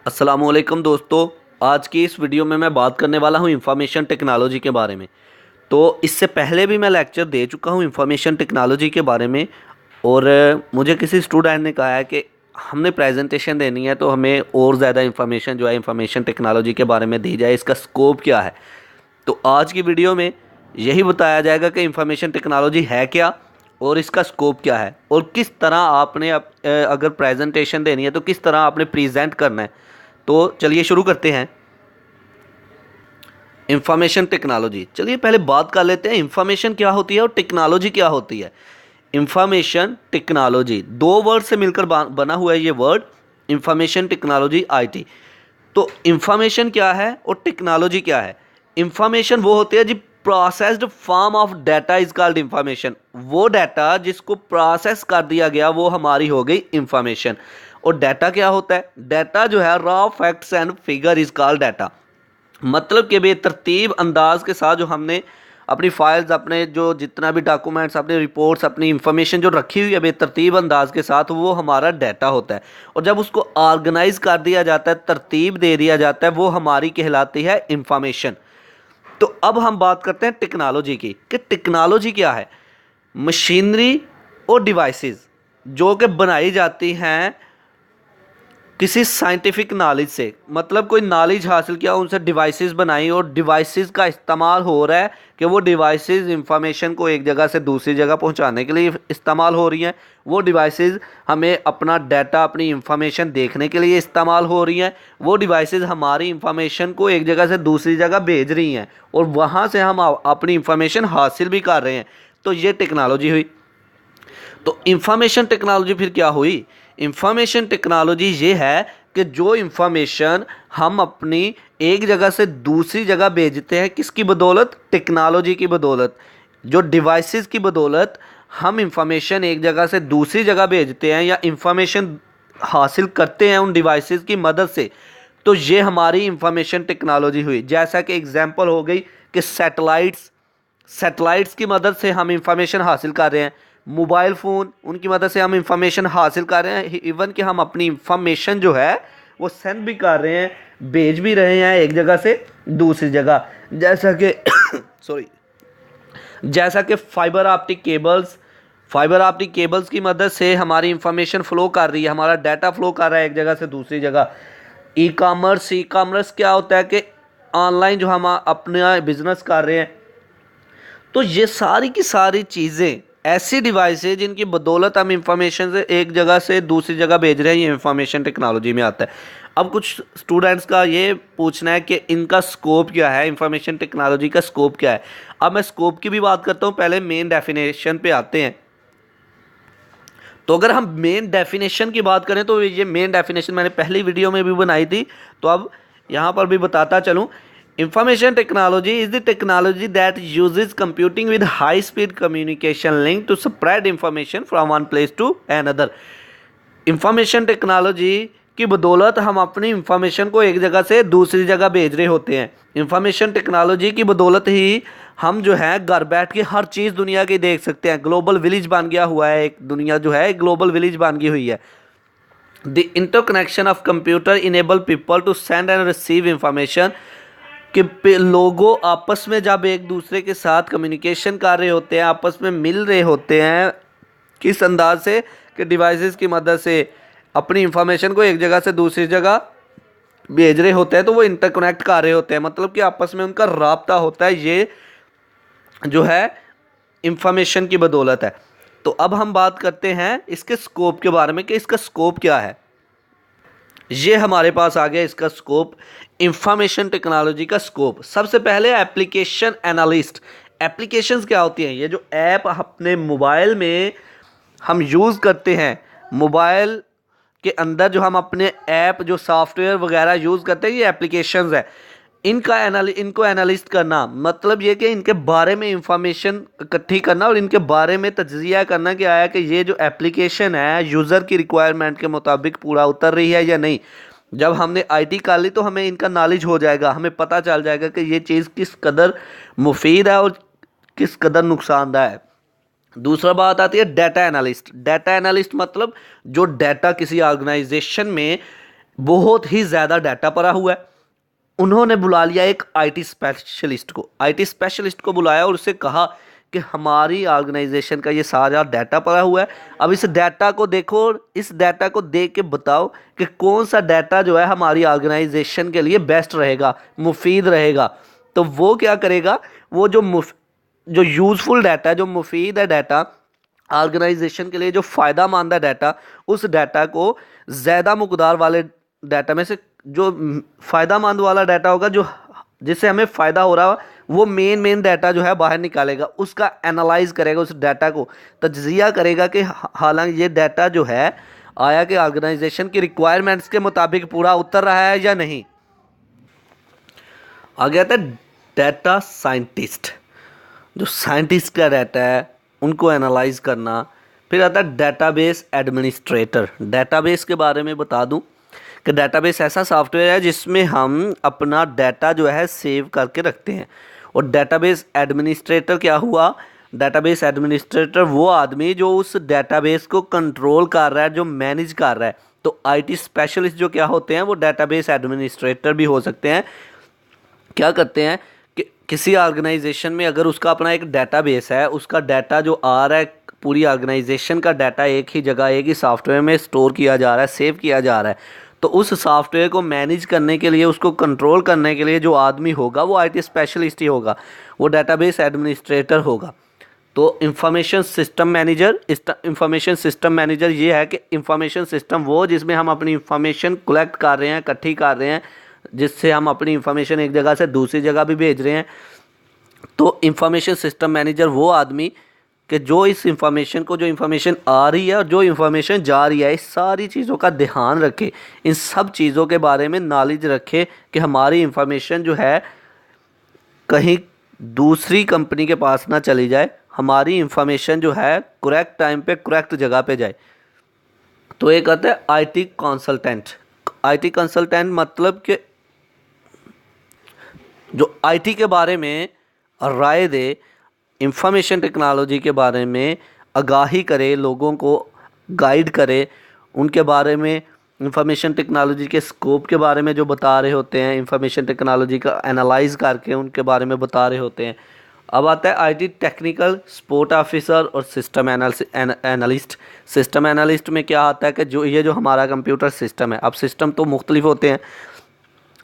अस्सलामुअलैकुम दोस्तों। आज की इस वीडियो में मैं बात करने वाला हूं इंफॉर्मेशन टेक्नोलॉजी के बारे में। तो इससे पहले भी मैं लेक्चर दे चुका हूं इंफॉर्मेशन टेक्नोलॉजी के बारे में। और मुझे किसी स्टूडेंट ने कहा है कि हमने प्रेजेंटेशन देनी है तो हमें और ज़्यादा इंफॉर्मेशन जो है इंफॉर्मेशन टेक्नोलॉजी के बारे में दी जाए, इसका स्कोप क्या है। तो आज की वीडियो में यही बताया जाएगा कि इंफॉर्मेशन टेक्नोलॉजी है क्या और इसका स्कोप क्या है और किस तरह आपने अगर प्रेजेंटेशन देनी है तो किस तरह आपने प्रेजेंट करना है। तो चलिए शुरू करते हैं। इंफॉर्मेशन टेक्नोलॉजी, चलिए पहले बात कर लेते हैं इंफॉर्मेशन क्या होती है और टेक्नोलॉजी क्या होती है। इंफॉर्मेशन टेक्नोलॉजी दो वर्ड से मिलकर बना हुआ है ये वर्ड, इंफॉर्मेशन टेक्नोलॉजी आईटी। तो इंफॉर्मेशन क्या है और टेक्नोलॉजी क्या है। इंफॉर्मेशन वो होती है जी processed form of data is called information. वो डाटा जिसको प्रोसेस कर दिया गया वो हमारी हो गई इंफॉर्मेशन। और डाटा क्या होता है, डाटा जो है raw facts and figure is called data. मतलब कि बेतरतीब अंदाज के साथ जो हमने अपनी फाइल्स, अपने जो जितना भी डॉक्यूमेंट्स, अपनी रिपोर्ट्स, अपनी इंफॉर्मेशन जो रखी हुई है बेतरतीब अंदाज के साथ, वो हमारा डाटा होता है। और जब उसको ऑर्गेनाइज कर दिया जाता है, तरतीब दे दिया जाता है, वो हमारी कहलाती है इंफॉर्मेशन। तो अब हम बात करते हैं टेक्नोलॉजी की कि टेक्नोलॉजी क्या है। मशीनरी और डिवाइसेस जो कि बनाई जाती हैं किसी साइंटिफिक नॉलेज से, मतलब कोई नॉलेज हासिल किया, उनसे डिवाइसेस बनाई और डिवाइसेस का इस्तेमाल हो रहा है कि वो डिवाइसेस इंफॉर्मेशन को एक जगह से दूसरी जगह पहुंचाने के लिए इस्तेमाल हो रही हैं। वो डिवाइसेस हमें अपना डाटा, अपनी इंफॉर्मेशन देखने के लिए इस्तेमाल हो रही हैं। वो डिवाइसेस हमारी इंफॉर्मेशन को एक जगह से दूसरी जगह भेज रही हैं और वहाँ से हम अपनी इंफॉर्मेशन हासिल भी कर रहे हैं। तो ये टेक्नोलॉजी हुई। तो इंफॉर्मेशन टेक्नोलॉजी फिर क्या हुई। इंफॉर्मेशन टेक्नोलॉजी ये है कि जो इंफॉर्मेशन हम अपनी एक जगह से दूसरी जगह भेजते हैं, किसकी बदौलत, टेक्नोलॉजी की बदौलत। जो डिवाइसेस की बदौलत हम इंफॉर्मेशन एक जगह से दूसरी जगह भेजते हैं या इंफॉर्मेशन हासिल करते हैं उन डिवाइसेस की मदद से, तो ये हमारी इंफॉर्मेशन टेक्नोलॉजी हुई। जैसा कि एग्जांपल हो गई कि सैटेलाइट्स की मदद से हम इंफॉर्मेशन हासिल कर रहे हैं। मोबाइल फ़ोन, उनकी मदद से हम इंफॉर्मेशन हासिल कर रहे हैं। इवन कि हम अपनी इंफॉर्मेशन जो है वो सेंड भी कर रहे हैं, भेज भी रहे हैं एक जगह से दूसरी जगह। जैसा कि सॉरी जैसा कि फाइबर ऑप्टिक केबल्स की मदद से हमारी इंफॉर्मेशन फ़्लो कर रही है, हमारा डाटा फ़्लो कर रहा है एक जगह से दूसरी जगह। ई कॉमर्स क्या होता है कि ऑनलाइन जो हम अपना बिजनेस कर रहे हैं। तो ये सारी की सारी चीज़ें ऐसी डिवाइस है जिनकी बदौलत हम इंफॉर्मेशन से एक जगह से दूसरी जगह भेज रहे हैं, ये इंफॉर्मेशन टेक्नोलॉजी में आता है। अब कुछ स्टूडेंट्स का ये पूछना है कि इनका स्कोप क्या है, इंफॉर्मेशन टेक्नोलॉजी का स्कोप क्या है। अब मैं स्कोप की भी बात करता हूँ, पहले मेन डेफिनेशन पे आते हैं। तो अगर हम मेन डेफिनेशन की बात करें तो ये मेन डेफिनेशन मैंने पहली वीडियो में भी बनाई थी, तो अब यहाँ पर भी बताता चलूँ। Information technology is the technology that uses computing with high speed communication link to spread information from one place to another. Information technology की बदौलत हम अपनी इंफॉर्मेशन को एक जगह से दूसरी जगह भेज रहे होते हैं। इंफॉर्मेशन टेक्नोलॉजी की बदौलत ही हम जो है घर बैठ के हर चीज़ दुनिया की देख सकते हैं। ग्लोबल विलेज बन गया हुआ है, एक दुनिया जो है ग्लोबल विलेज बन गई हुई है। The interconnection of computer enable people to send and receive information, कि लोगों आपस में जब एक दूसरे के साथ कम्युनिकेशन कर रहे होते हैं, आपस में मिल रहे होते हैं, किस अंदाज से कि डिवाइसेस की मदद से अपनी इंफॉर्मेशन को एक जगह से दूसरी जगह भेज रहे होते हैं, तो वो इंटरकनेक्ट कर रहे होते हैं, मतलब कि आपस में उनका राब्ता होता है। ये जो है इंफॉर्मेशन की बदौलत है। तो अब हम बात करते हैं इसके स्कोप के बारे में कि इसका स्कोप क्या है। ये हमारे पास आ गया इसका स्कोप, इंफॉर्मेशन टेक्नोलॉजी का स्कोप। सबसे पहले एप्लीकेशन एनालिस्ट। एप्लीकेशंस क्या होती हैं, ये जो ऐप अपने मोबाइल में हम यूज़ करते हैं, मोबाइल के अंदर जो हम अपने ऐप, जो सॉफ्टवेयर वगैरह यूज़ करते हैं, ये एप्लीकेशंस है। इनको एनालिस्ट करना मतलब ये कि इनके बारे में इंफॉर्मेशन इकट्ठी करना और इनके बारे में तज्जिया करना कि आया कि ये जो एप्लीकेशन है यूज़र की रिक्वायरमेंट के मुताबिक पूरा उतर रही है या नहीं। जब हमने आईटी कर ली तो हमें इनका नॉलेज हो जाएगा, हमें पता चल जाएगा कि ये चीज़ किस कदर मुफीद है और किस कदर नुकसानदा है। दूसरा बात आती है डाटा एनालिस्ट। डाटा एनालिस्ट मतलब जो डाटा किसी ऑर्गेनाइजेशन में बहुत ही ज़्यादा डाटा पड़ा हुआ है। उन्होंने बुला लिया एक आईटी स्पेशलिस्ट को, आईटी स्पेशलिस्ट को बुलाया और उससे कहा कि हमारी ऑर्गेनाइजेशन का ये सारा डाटा पड़ा हुआ है, अब इस डाटा को देखो और इस डाटा को देख के बताओ कि कौन सा डाटा जो है हमारी ऑर्गेनाइजेशन के लिए बेस्ट रहेगा, मुफीद रहेगा। तो वो क्या करेगा, वो जो यूज़फुल डाटा है, जो मुफीद है डाटा, ऑर्गेनाइजेशन के लिए जो फ़ायदा मंद है डाटा, उस डाटा को ज़्यादा मकदार वाले डाटा में से जो फ़ायदा मंद वाला डाटा होगा, जो जिससे हमें फ़ायदा हो रहा हो, वो मेन डाटा जो है बाहर निकालेगा, उसका एनालाइज करेगा, उस डाटा को तज्जिया करेगा कि हालांकि ये डाटा जो है आया कि ऑर्गेनाइजेशन की रिक्वायरमेंट्स के मुताबिक पूरा उतर रहा है या नहीं। आगे आता है डाटा साइंटिस्ट, जो साइंटिस्ट का डाटा है उनको एनालाइज करना। फिर आता है डेटाबेस एडमिनिस्ट्रेटर। डेटाबेस के बारे में बता दूं कि डेटाबेस ऐसा सॉफ्टवेयर है जिसमें हम अपना डाटा जो है सेव करके रखते हैं। और डेटाबेस एडमिनिस्ट्रेटर क्या हुआ, डेटाबेस एडमिनिस्ट्रेटर वो आदमी जो उस डेटाबेस को कंट्रोल कर रहा है, जो मैनेज कर रहा है। तो आईटी स्पेशलिस्ट जो क्या होते हैं वो डेटाबेस एडमिनिस्ट्रेटर भी हो सकते हैं। क्या करते हैं कि किसी ऑर्गेनाइजेशन में अगर उसका अपना एक डेटाबेस है, उसका डाटा जो आ रहा है, पूरी ऑर्गेनाइजेशन का डाटा एक ही जगह एक ही सॉफ्टवेयर में स्टोर किया जा रहा है, सेव किया जा रहा है, तो उस सॉफ्टवेयर को मैनेज करने के लिए, उसको कंट्रोल करने के लिए जो आदमी होगा वो आईटी स्पेशलिस्ट ही होगा, वो डेटाबेस एडमिनिस्ट्रेटर होगा। तो information system manager, information system manager ये है कि इंफॉर्मेशन सिस्टम वो जिसमें हम अपनी इंफॉर्मेशन कलेक्ट कर रहे हैं, इकट्ठी कर रहे हैं, जिससे हम अपनी इंफॉर्मेशन एक जगह से दूसरी जगह भी भेज रहे हैं। तो इंफॉर्मेशन सिस्टम मैनेजर वो आदमी कि जो इस इंफॉर्मेशन को, जो इंफॉर्मेशन आ रही है और जो इंफॉर्मेशन जा रही है, इस सारी चीज़ों का ध्यान रखे, इन सब चीज़ों के बारे में नॉलेज रखे कि हमारी इंफॉर्मेशन जो है कहीं दूसरी कंपनी के पास ना चली जाए, हमारी इंफॉर्मेशन जो है करेक्ट टाइम पे करेक्ट जगह पे जाए। तो एक आता है आईटी कंसल्टेंट। आईटी कंसल्टेंट मतलब कि जो आईटी के बारे में राय दे, इंफॉर्मेशन टेक्नोलॉजी के बारे में आगाही करे, लोगों को गाइड करे, उनके बारे में इंफॉर्मेशन टेक्नोलॉजी के स्कोप के बारे में जो बता रहे होते हैं, इंफॉर्मेशन टेक्नोलॉजी का एनालाइज करके उनके बारे में बता रहे होते हैं। अब आता है आईटी टेक्निकल सपोर्ट ऑफिसर और सिस्टम एनालिस्ट। सिस्टम एनालिस्ट में क्या आता है कि जो हमारा कंप्यूटर सिस्टम है, अब सिस्टम तो मुख्तलिफ होते हैं,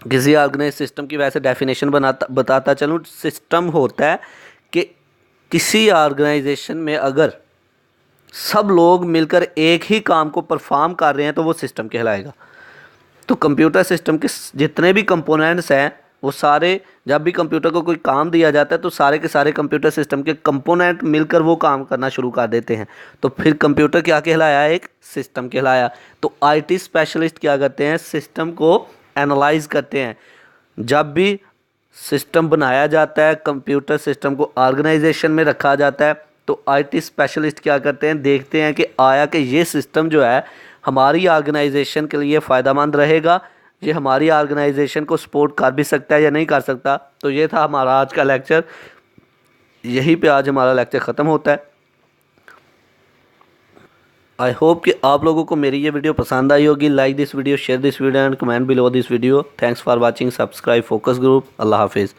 किसी ऑर्गेनाइज सिस्टम की वैसे डेफिनेशन बताता चलूँ। सिस्टम होता है कि किसी ऑर्गेनाइजेशन में अगर सब लोग मिलकर एक ही काम को परफॉर्म कर रहे हैं तो वो सिस्टम कहलाएगा। तो कंप्यूटर सिस्टम के जितने भी कंपोनेंट्स हैं वो सारे, जब भी कंप्यूटर को कोई काम दिया जाता है तो सारे के सारे कंप्यूटर सिस्टम के कंपोनेंट मिलकर वो काम करना शुरू कर देते हैं। तो फिर कंप्यूटर क्या कहलाया, एक सिस्टम कहलाया। तो आईटी स्पेशलिस्ट क्या करते हैं, सिस्टम को एनालाइज करते हैं। जब भी सिस्टम बनाया जाता है, कंप्यूटर सिस्टम को ऑर्गेनाइजेशन में रखा जाता है, तो आईटी स्पेशलिस्ट क्या करते हैं, देखते हैं कि आया कि ये सिस्टम जो है हमारी ऑर्गेनाइजेशन के लिए फ़ायदेमंद रहेगा, ये हमारी ऑर्गेनाइजेशन को सपोर्ट कर भी सकता है या नहीं कर सकता। तो ये था हमारा आज का लेक्चर, यहीं पे आज हमारा लेक्चर ख़त्म होता है। आई होप कि आप लोगों को मेरी ये वीडियो पसंद आई होगी। Like this video, share this video and comment below this video. Thanks for watching. Subscribe focus group. अल्लाह हाफिज़।